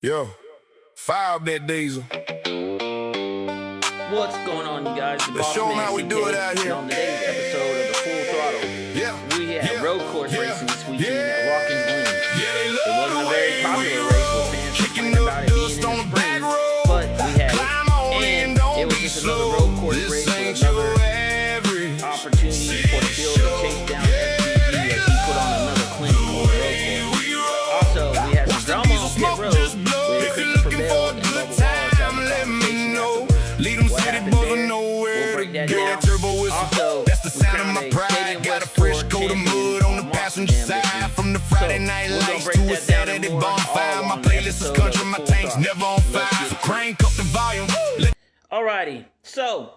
Yo, fire up that diesel. What's going on, you guys? The Let's Boss show 'em Man how we CK, do it out and here. on today's episode of the Full Throttle, we had road course racing this weekend at Watkins Glen. It wasn't a very popular race with fans complaining about it being in the spring, but we had it, and it was just another road course race with another opportunity for the field to chase down SVG as he put on another clinic on the road course. Also, we had some drama on pit road with Christopher Bell and Bubba Wallace having a conversation afterwards. What happened there? We'll break that down. Also, that's the we sound of crowned my a pride. Stadium Got a West fresh Tour coat of champion mud on the on passenger Monster Jam this side. week. From the Friday So, night we're gonna lights break to a that down and Saturday more bonfire. all My on the playlist is episode country, of my Full tank's Throttle. never on Let's fire. get to it. Crank up the volume. Alrighty, so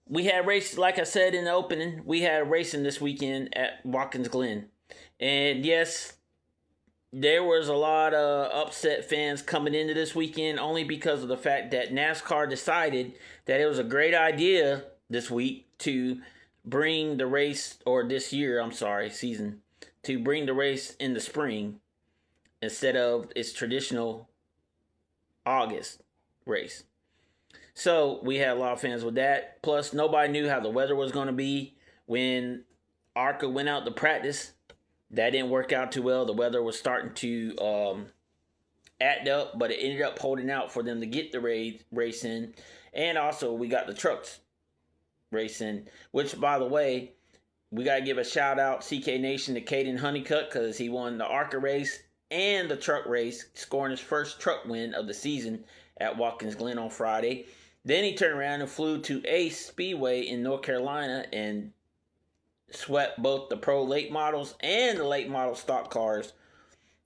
we had race, like I said in the opening, we had racing this weekend at Watkins Glen. And yes, there was a lot of upset fans coming into this weekend only because of the fact that NASCAR decided that it was a great idea this week to bring the race, or this year, season, to bring the race in the spring instead of its traditional August race. So we had a lot of fans with that. Plus, nobody knew how the weather was going to be when ARCA went out to practice. That didn't work out too well. The weather was starting to act up, but it ended up holding out for them to get the race in. And also, we got the trucks racing, which, by the way, we got to give a shout out, CK Nation, to Caden Honeycutt, because he won the ARCA race and the truck race, scoring his first truck win of the season at Watkins Glen on Friday. Then he turned around and flew to Ace Speedway in North Carolina and swept both the pro late models and the late model stock cars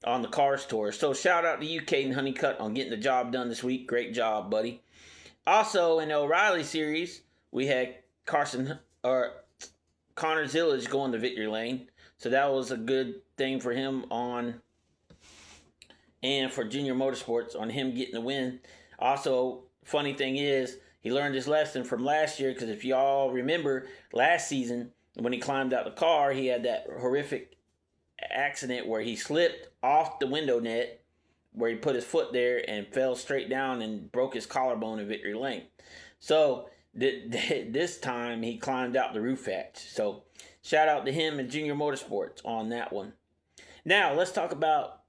on the Cars Tour. So shout out to you, Caden Honeycutt, on getting the job done this week. Great job, buddy. Also in the O'Reilly series, we had Connor Zillage going to victory lane. So that was a good thing for him and for Junior Motorsports on him getting the win. Also, funny thing is, he learned his lesson from last year, because if y'all remember, last season, when he climbed out the car, he had that horrific accident where he slipped off the window net, where he put his foot there and fell straight down and broke his collarbone in victory lane. So, this time, he climbed out the roof hatch. So, shout out to him and Junior Motorsports on that one. Now, let's talk about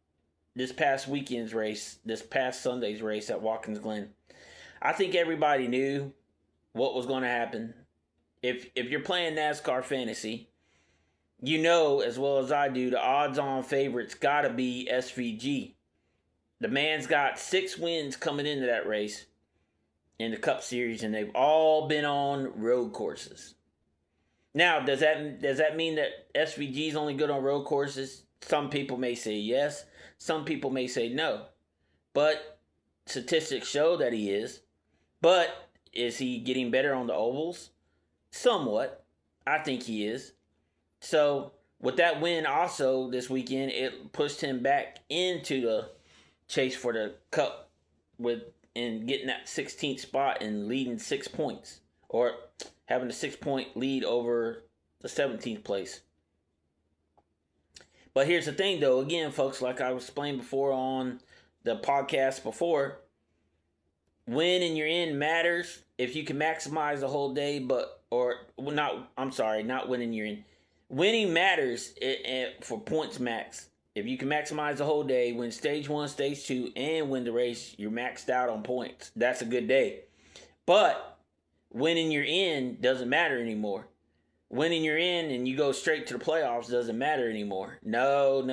this past weekend's race, this past Sunday's race at Watkins Glen. I think everybody knew what was going to happen. If you're playing NASCAR fantasy, you know as well as I do, the odds-on favorites got to be SVG. The man's got 6 wins coming into that race in the Cup Series, and they've all been on road courses. Now, does that mean that SVG is only good on road courses? Some people may say yes. Some people may say no. But statistics show that he is. But is he getting better on the ovals? Somewhat. I think he is. So, with that win also this weekend, it pushed him back into the chase for the Cup and getting that 16th spot and leading 6 points. Or having a 6-point lead over the 17th place. But here's the thing, though. Again, folks, like I explained before on the podcast before, win and you're in matters. If you can maximize the whole day, not winning, you're in. Winning matters for points max. If you can maximize the whole day, win stage 1, stage 2, and win the race, you're maxed out on points. That's a good day. But winning you're in doesn't matter anymore. Winning you're in and you go straight to the playoffs doesn't matter anymore. No.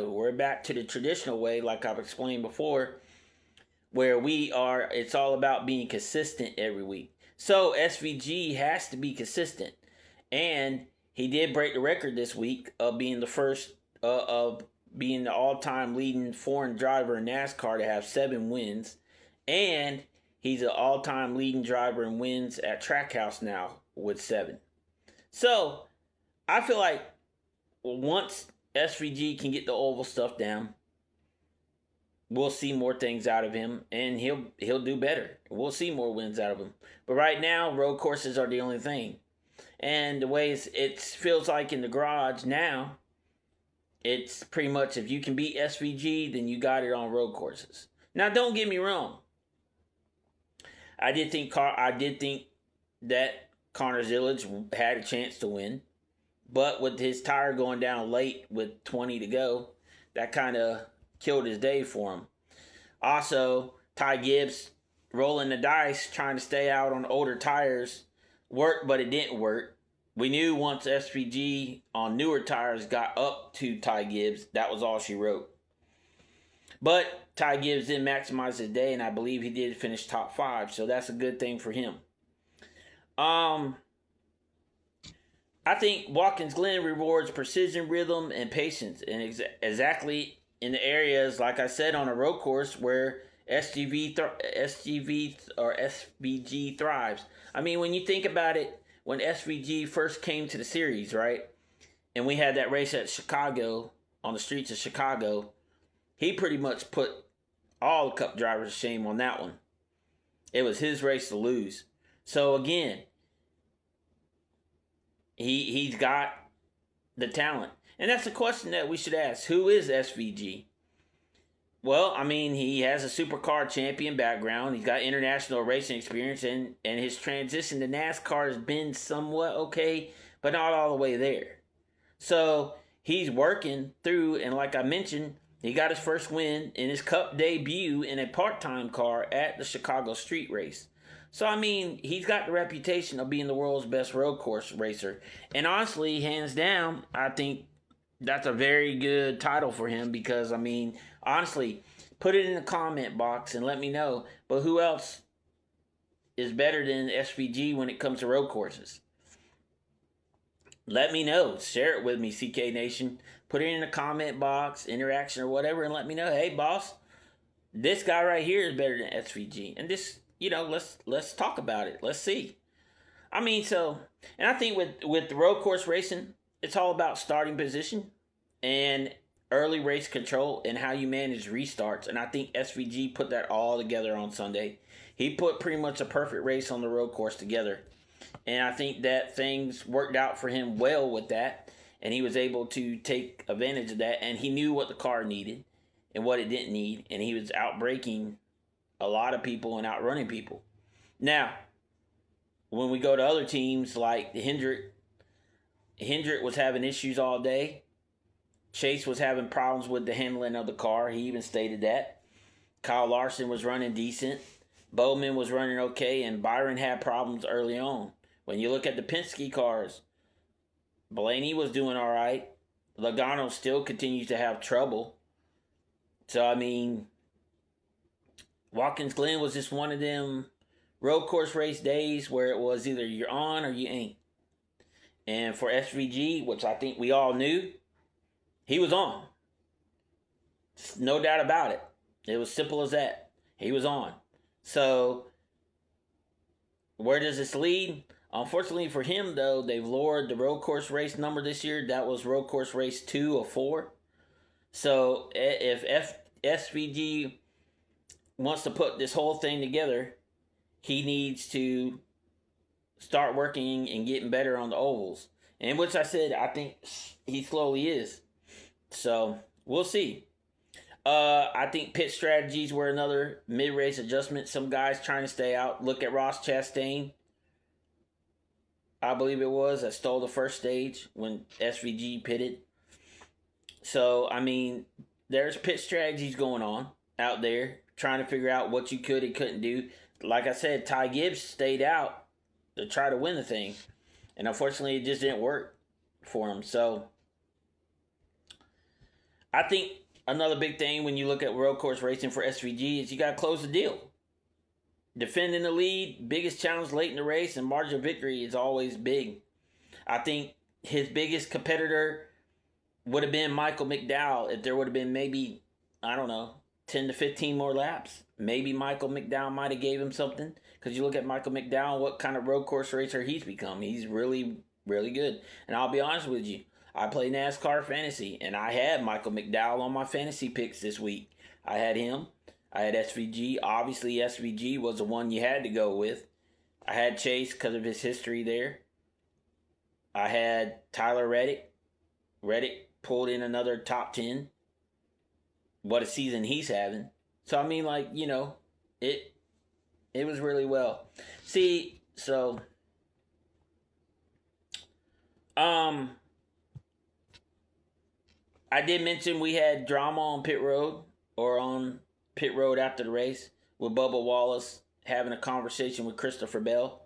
We're back to the traditional way, like I've explained before, where it's all about being consistent every week. So SVG has to be consistent. And he did break the record this week of being the first, of being the all-time leading foreign driver in NASCAR to have 7 wins. And he's an all-time leading driver in wins at Trackhouse now with 7. So, I feel like once SVG can get the oval stuff down, we'll see more things out of him, and he'll do better. We'll see more wins out of him. But right now, road courses are the only thing. And the way it feels like in the garage now, it's pretty much if you can beat SVG, then you got it on road courses. Now, don't get me wrong. I did think that Connor Zillage had a chance to win, but with his tire going down late with 20 to go, that kind of killed his day for him. Also, Ty Gibbs rolling the dice, trying to stay out on older tires, worked, but it didn't work. We knew once SVG on newer tires got up to Ty Gibbs, that was all she wrote. But Ty Gibbs did maximize his day, and I believe he did finish top 5, so that's a good thing for him. I think Watkins Glen rewards precision, rhythm, and patience, and exactly in the areas, like I said, on a road course where SVG thrives. I mean, when you think about it, when SVG first came to the series, right, and we had that race at Chicago, on the streets of Chicago, he pretty much put all the Cup drivers to shame on that one. It was his race to lose. So again, he's got the talent. And that's a question that we should ask. Who is SVG? Well, I mean, he has a supercar champion background. He's got international racing experience, and his transition to NASCAR has been somewhat okay, but not all the way there. So he's working through, and like I mentioned, he got his first win in his Cup debut in a part-time car at the Chicago Street Race. So, I mean, he's got the reputation of being the world's best road course racer. And honestly, hands down, I think that's a very good title for him because, I mean, honestly, put it in the comment box and let me know. But who else is better than SVG when it comes to road courses? Let me know. Share it with me, CK Nation. Put it in the comment box, interaction or whatever, and let me know, hey, boss, this guy right here is better than SVG. And this, let's talk about it. Let's see. I mean, and I think with the road course racing, it's all about starting position and early race control and how you manage restarts. And I think SVG put that all together on Sunday. He put pretty much a perfect race on the road course together. And I think that things worked out for him well with that. And he was able to take advantage of that. And he knew what the car needed and what it didn't need. And he was outbraking a lot of people and outrunning people. Now, when we go to other teams like Hendrick was having issues all day. Chase was having problems with the handling of the car. He even stated that. Kyle Larson was running decent. Bowman was running okay. And Byron had problems early on. When you look at the Penske cars, Blaney was doing all right. Logano still continues to have trouble. So, I mean, Watkins Glen was just one of them road course race days where it was either you're on or you ain't. And for SVG, which I think we all knew, he was on. No doubt about it. It was simple as that. He was on. So, where does this lead? Unfortunately for him, though, they've lowered the road course race number this year. That was road course race 2 of 4. So, if SVG wants to put this whole thing together, he needs to start working and getting better on the ovals. And which I said, I think he slowly is. So, we'll see. I think pit strategies were another mid-race adjustment. Some guys trying to stay out. Look at Ross Chastain. I believe it was, that stole the first stage when SVG pitted. So, I mean, there's pit strategies going on out there, trying to figure out what you could and couldn't do. Like I said, Ty Gibbs stayed out to try to win the thing. And unfortunately, it just didn't work for him. So, I think another big thing when you look at road course racing for SVG is you got to close the deal. Defending the lead, biggest challenge late in the race, and margin of victory is always big. I think his biggest competitor would have been Michael McDowell if there would have been maybe, 10 to 15 more laps. Maybe Michael McDowell might have gave him something. Because you look at Michael McDowell, what kind of road course racer he's become. He's really, really good. And I'll be honest with you, I play NASCAR fantasy, and I had Michael McDowell on my fantasy picks this week. I had him. I had SVG. Obviously, SVG was the one you had to go with. I had Chase because of his history there. I had Tyler Reddick. Reddick pulled in another top 10. What a season he's having. So, I mean, like, it was really well. See, so, I did mention we had drama on pit road after the race with Bubba Wallace having a conversation with Christopher Bell.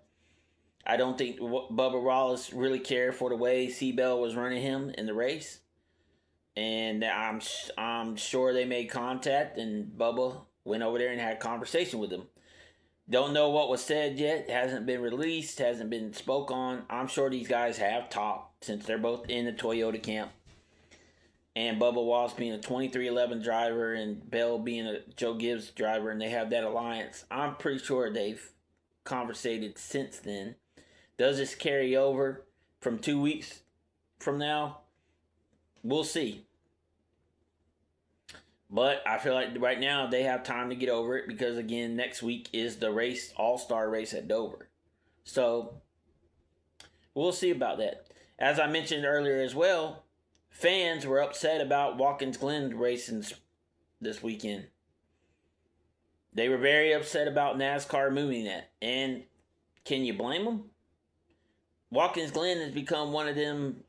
I don't think Bubba Wallace really cared for the way Seabell was running him in the race. And I'm sure they made contact and Bubba went over there and had a conversation with him. Don't know what was said yet. Hasn't been released. Hasn't been spoke on. I'm sure these guys have talked since they're both in the Toyota camp. And Bubba Wallace being a 2311 driver and Bell being a Joe Gibbs driver, and they have that alliance. I'm pretty sure they've conversated since then. Does this carry over from 2 weeks from now? We'll see. But I feel like right now they have time to get over it because, again, next week is the race, all-star race at Dover. So we'll see about that. As I mentioned earlier as well, fans were upset about Watkins Glen racing this weekend. They were very upset about NASCAR moving that. And can you blame them? Watkins Glen has become one of them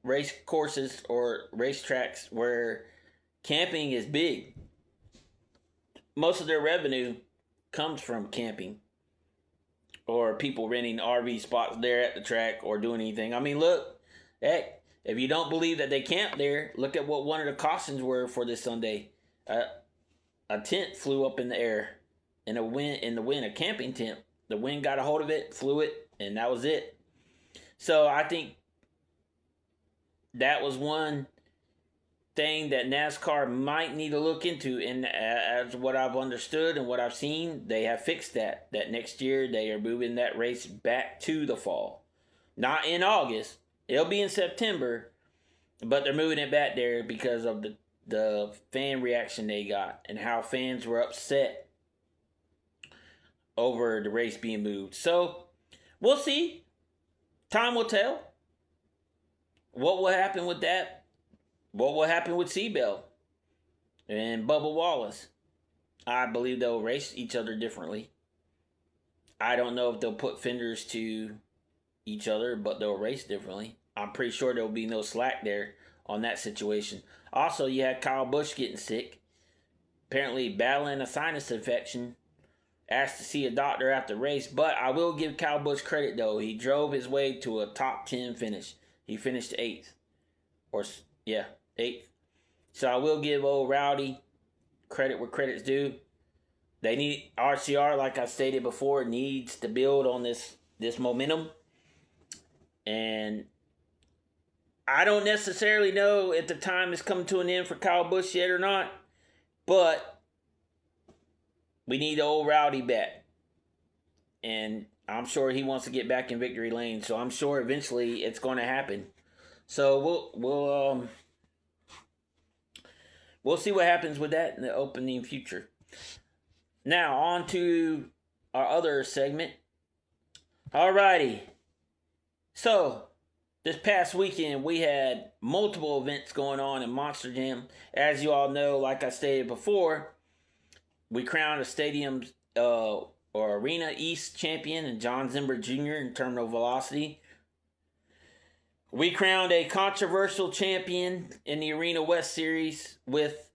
race courses or racetracks where camping is big. Most of their revenue comes from camping or people renting RV spots there at the track or doing anything. I mean, look, heck, if you don't believe that they camp there, look at what one of the cautions were for this Sunday. A tent flew up in the air in the wind, a camping tent. The wind got a hold of it, flew it, and that was it. So I think that was one thing that NASCAR might need to look into. And as what I've understood and what I've seen, they have fixed that. That next year they are moving that race back to the fall. Not in August. It'll be in September, but they're moving it back there because of the fan reaction they got and how fans were upset over the race being moved. So, we'll see. Time will tell. What will happen with that? What will happen with Seabell and Bubba Wallace? I believe they'll race each other differently. I don't know if they'll put fenders to each other, but they'll race differently. I'm pretty sure there'll be no slack there on that situation. Also, you had Kyle Busch getting sick, apparently battling a sinus infection, asked to see a doctor after the race. But I will give Kyle Busch credit, though. He drove his way to a top 10 finish. He finished 8th. 8th. So I will give old Rowdy credit where credit's due. They need RCR, like I stated before, needs to build on this momentum. And I don't necessarily know if the time is coming to an end for Kyle Busch yet or not, but we need old Rowdy back. And I'm sure he wants to get back in victory lane, so I'm sure eventually it's going to happen. So we'll see what happens with that in the opening future. Now, on to our other segment. Alrighty. So, this past weekend, we had multiple events going on in Monster Jam. As you all know, like I stated before, we crowned a stadium or Arena East champion in John Zimber Jr. in terminal velocity. We crowned a controversial champion in the Arena West Series with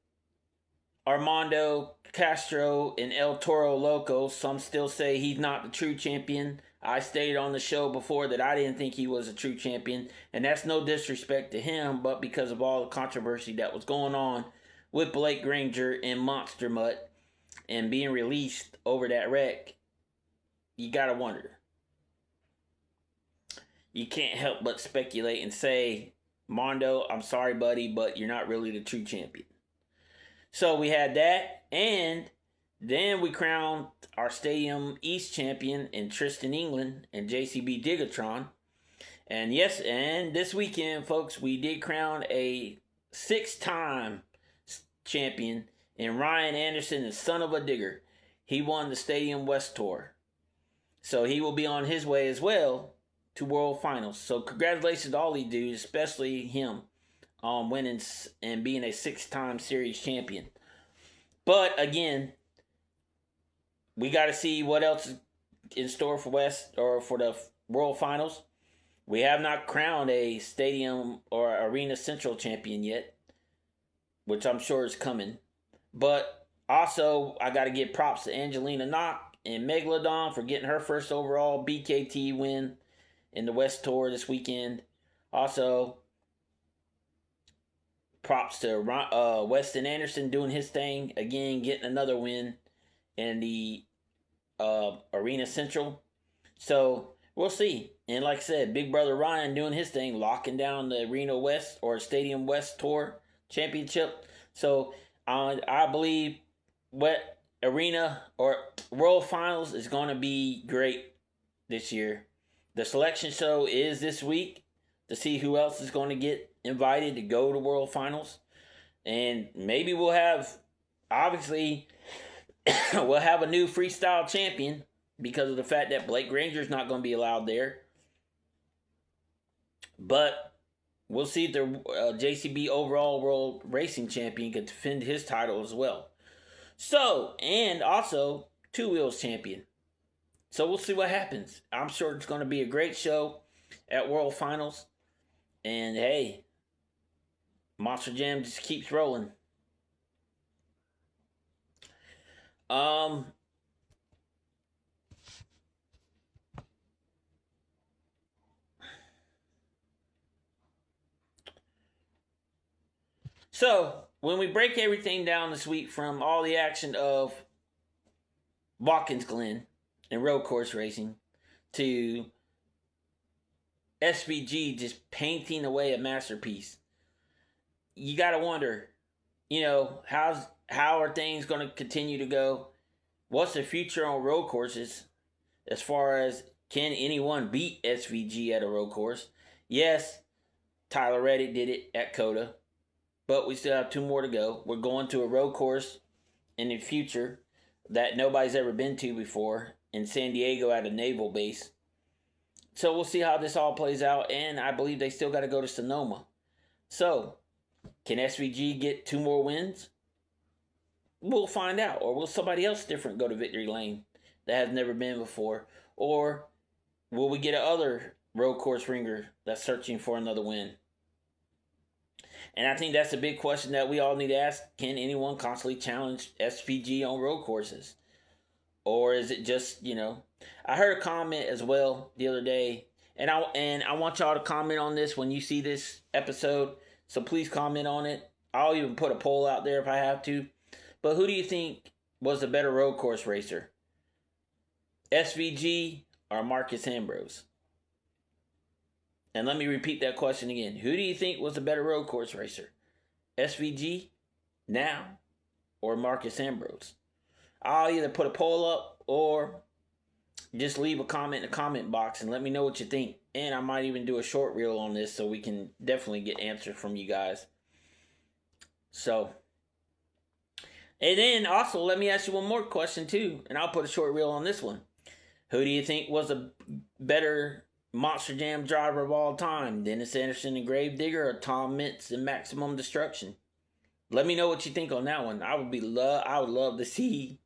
Armando Castro and El Toro Loco. Some still say he's not the true champion. I stated on the show before that I didn't think he was a true champion, and that's no disrespect to him, but because of all the controversy that was going on with Blake Granger and Monster Mutt and being released over that wreck, you gotta wonder. You can't help but speculate and say, Mondo, I'm sorry, buddy, but you're not really the true champion. So we had that, and then we crowned our Stadium East champion in Tristan England and JCB Digatron. And yes, and this weekend, folks, we did crown a 6-time champion in Ryan Anderson, the son of a digger. He won the Stadium West Tour. So he will be on his way as well to World Finals. So congratulations to all these dudes, especially him. on winning and being a 6-time series champion. But again, we got to see what else is in store for West or for the World Finals. We have not crowned a Stadium or Arena Central champion yet, which I'm sure is coming. But also, I got to give props to Angelina Knock and Megalodon for getting her first overall BKT win in the West Tour this weekend. Also, props to Weston Anderson doing his thing. Again, getting another win in the Arena Central. So, we'll see. And like I said, Big Brother Ryan doing his thing, locking down the Arena West or Stadium West Tour Championship. So, I believe what Arena or World Finals is going to be great this year. The selection show is this week to see who else is going to get invited to go to World Finals. And maybe we'll have, obviously, we'll have a new freestyle champion because of the fact that Blake Granger is not going to be allowed there. But we'll see if the JCB overall world racing champion can defend his title as well. So, and also, Two Wheels champion. So we'll see what happens. I'm sure it's going to be a great show at World Finals. And hey, Monster Jam just keeps rolling. So, when we break everything down this week from all the action of Watkins Glen and road course racing to SVG just painting away a masterpiece, you got to wonder, how are things going to continue to go? What's the future on road courses as far as can anyone beat SVG at a road course? Yes, Tyler Reddick did it at COTA. But we still have 2 more to go. We're going to a road course in the future that nobody's ever been to before in San Diego at a naval base. So we'll see how this all plays out. And I believe they still got to go to Sonoma. So, can SVG get 2 more wins? We'll find out. Or will somebody else different go to victory lane that has never been before? Or will we get another road course ringer that's searching for another win? And I think that's a big question that we all need to ask. Can anyone constantly challenge SVG on road courses? Or is it just, I heard a comment as well the other day. And I want y'all to comment on this when you see this episode. So please comment on it. I'll even put a poll out there if I have to. But who do you think was the better road course racer? SVG or Marcus Ambrose? And let me repeat that question again. Who do you think was the better road course racer? SVG now or Marcus Ambrose? I'll either put a poll up or just leave a comment in the comment box and let me know what you think. And I might even do a short reel on this so we can definitely get answers from you guys. So, and then also let me ask you one more question too. And I'll put a short reel on this one. Who do you think was a better Monster Jam driver of all time? Dennis Anderson and Gravedigger or Tom Mintz and Maximum Destruction? Let me know what you think on that one. I would love to see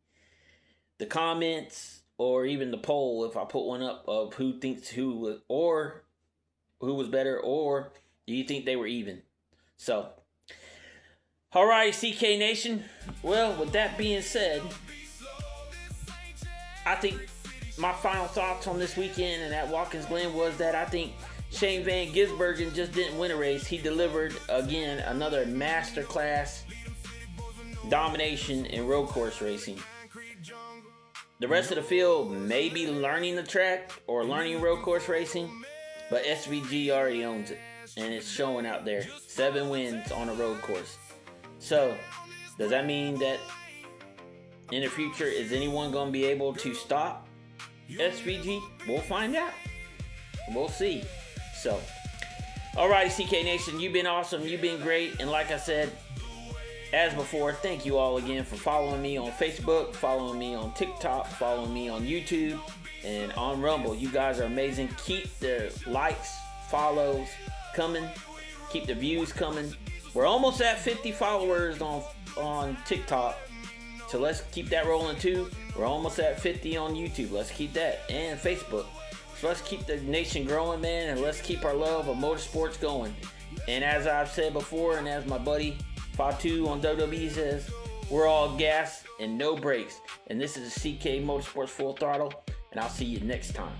the comments or even the poll if I put one up of who thinks who was or who was better, or do you think they were even? So, alright, CK Nation. Well, with that being said, I think my final thoughts on this weekend and at Watkins Glen was that I think Shane Van Gisbergen just didn't win a race. He delivered, again, another masterclass domination in road course racing. The rest of the field may be learning the track or learning road course racing, but SVG already owns it, and it's showing out there. 7 wins on a road course. So, does that mean that in the future, is anyone going to be able to stop SVG? We'll find out. We'll see. So, alrighty, CK Nation, you've been awesome. You've been great. And like I said, as before, thank you all again for following me on Facebook, following me on TikTok, following me on YouTube, and on Rumble. You guys are amazing. Keep the likes, follows coming. Keep the views coming. We're almost at 50 followers on TikTok. So let's keep that rolling too. We're almost at 50 on YouTube. Let's keep that. And Facebook. So let's keep the nation growing, man. And let's keep our love of motorsports going. And as I've said before, and as my buddy Fatu on WWE says, we're all gas and no brakes. And this is CK Motorsports Full Throttle. And I'll see you next time.